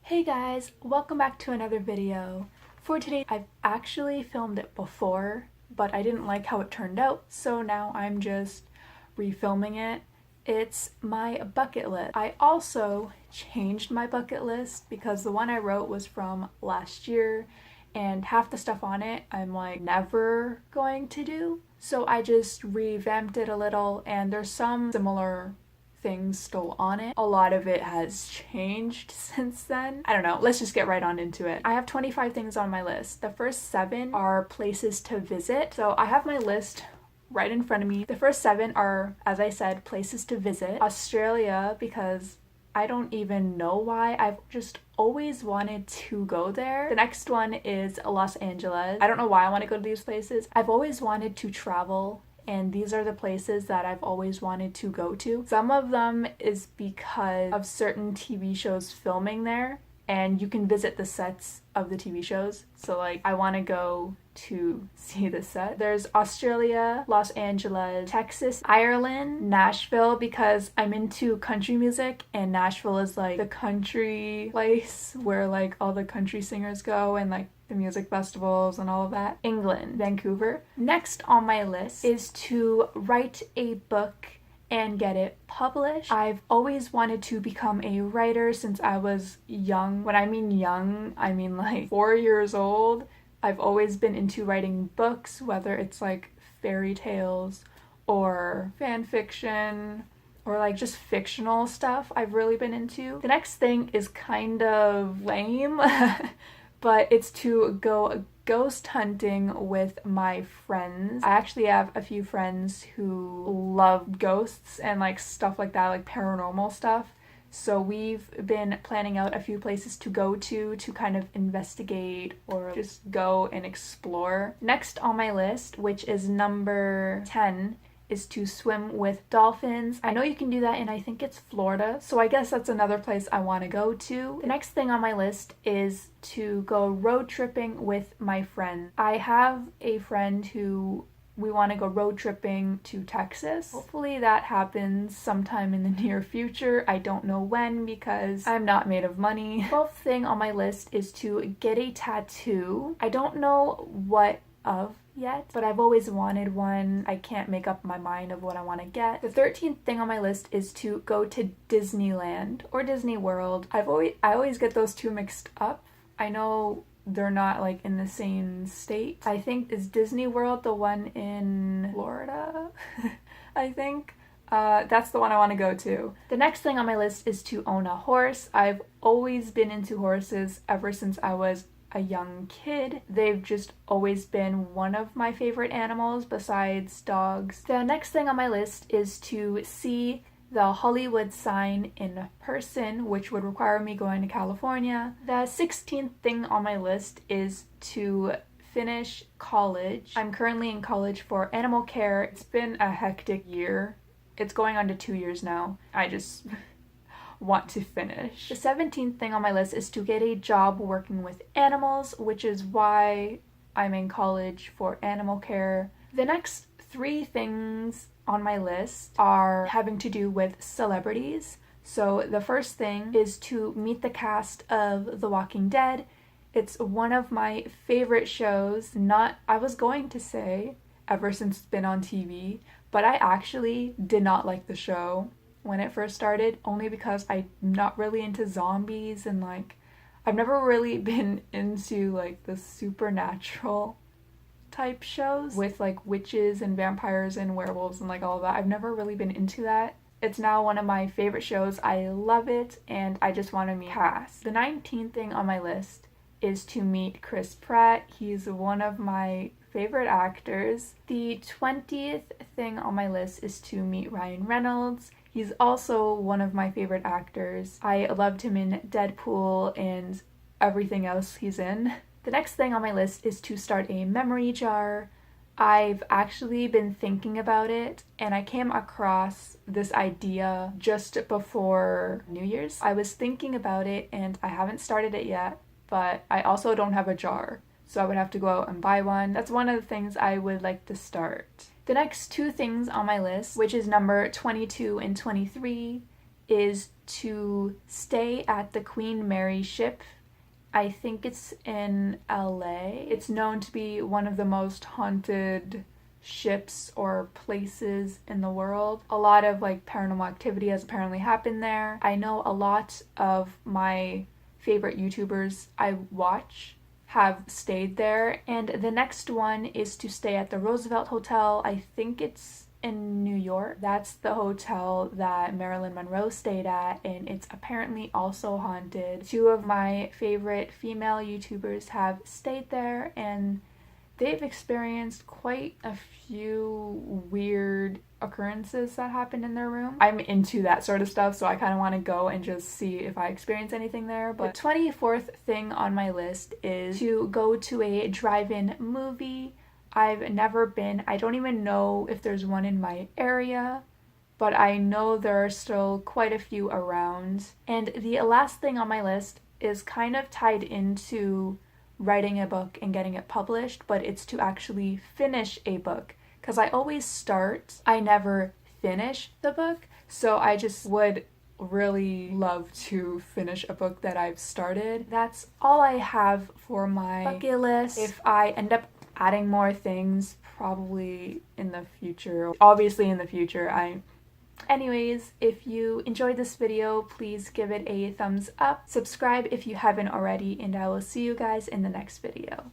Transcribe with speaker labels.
Speaker 1: Hey guys, welcome back to another video. For today, I've actually filmed it before, but I didn't like how it turned out, so now I'm just refilming it. It's my bucket list. I also changed my bucket list because the one I wrote was from last year, and half the stuff on it I'm like never going to do. So I just revamped it a little, and there's some similar things still on it. A lot of it has changed since then. I don't know, let's just get right on into it. I have 25 things on my list. The first 7 are places to visit. So I have my list right in front of me. The first 7 are, as I said, places to visit. Australia, because I don't even know why. I've just always wanted to go there. The next one is Los Angeles. I don't know why I want to go to these places. I've always wanted to travel, and these are the places that I've always wanted to go to. Some of them is because of certain TV shows filming there, and you can visit the sets of the TV shows. So like, I want to go to see the set. There's Australia, Los Angeles, Texas, Ireland, Nashville, because I'm into country music, and Nashville is like the country place where like all the country singers go, and like the music festivals and all of that. England, Vancouver. Next on my list is to write a book and get it published. I've always wanted to become a writer since I was young. When I mean young, I mean like 4 years old. I've always been into writing books, whether it's like fairy tales or fan fiction or like just fictional stuff I've really been into. The next thing is kind of lame, but it's to go ghost hunting with my friends. I actually have a few friends who love ghosts and like stuff like that, like paranormal stuff. So we've been planning out a few places to go to kind of investigate or just go and explore. Next on my list, which is number 10, is to swim with dolphins. I know you can do that in, I think it's Florida, so I guess that's another place I want to go to. The next thing on my list is to go road tripping with my friends. I have a friend who we want to go road tripping to Texas. Hopefully that happens sometime in the near future. I don't know when because I'm not made of money. 12th thing on my list is to get a tattoo. I don't know what of yet, but I've always wanted one. I can't make up my mind of what I want to get. The 13th thing on my list is to go to Disneyland or Disney World. I always get those two mixed up. I know they're not like in the same state. I think is Disney World the one in Florida? I think. That's the one I want to go to. The next thing on my list is to own a horse. I've always been into horses ever since I was a young kid. They've just always been one of my favorite animals besides dogs. The next thing on my list is to see the Hollywood sign in person, which would require me going to California. The 16th thing on my list is to finish college. I'm currently in college for animal care. It's been a hectic year. It's going on to 2 years now. I just want to finish. The 17th thing on my list is to get a job working with animals, which is why I'm in college for animal care. The next 3 things on my list are having to do with celebrities. So the first thing is to meet the cast of The Walking Dead. It's one of my favorite shows. I was going to say ever since it's been on TV, but I actually did not like the show when it first started, only because I'm not really into zombies, and like I've never really been into like the supernatural type shows with like witches and vampires and werewolves and like all of that. I've never really been into that. It's now one of my favorite shows. I love it, and I just want to meet cast. The 19th thing on my list is to meet Chris Pratt. He's one of my favorite actors. The 20th thing on my list is to meet Ryan Reynolds. He's also one of my favorite actors. I loved him in Deadpool and everything else he's in. The next thing on my list is to start a memory jar. I've actually been thinking about it, and I came across this idea just before New Year's. I was thinking about it, and I haven't started it yet, but I also don't have a jar, so I would have to go out and buy one. That's one of the things I would like to start. The next 2 things on my list, which is number 22 and 23, is to stay at the Queen Mary ship. I think it's in LA. It's known to be one of the most haunted ships or places in the world. A lot of like paranormal activity has apparently happened there. I know a lot of my favorite YouTubers I watch have stayed there, and the next one is to stay at the Roosevelt Hotel. I think it's in New York. That's the hotel that Marilyn Monroe stayed at, and it's apparently also haunted. Two of my favorite female YouTubers have stayed there, and they've experienced quite a few weird occurrences that happened in their room. I'm into that sort of stuff, so I kind of want to go and just see if I experience anything there. But the 24th thing on my list is to go to a drive-in movie. I've never been. I don't even know if there's one in my area, but I know there are still quite a few around. And the last thing on my list is kind of tied into writing a book and getting it published, but it's to actually finish a book. Because I always start, I never finish the book. So I just would really love to finish a book that I've started. That's all I have for my bucket list. If I end up adding more things, probably in the future. Obviously in the future, Anyways, if you enjoyed this video, please give it a thumbs up. Subscribe if you haven't already, and I will see you guys in the next video.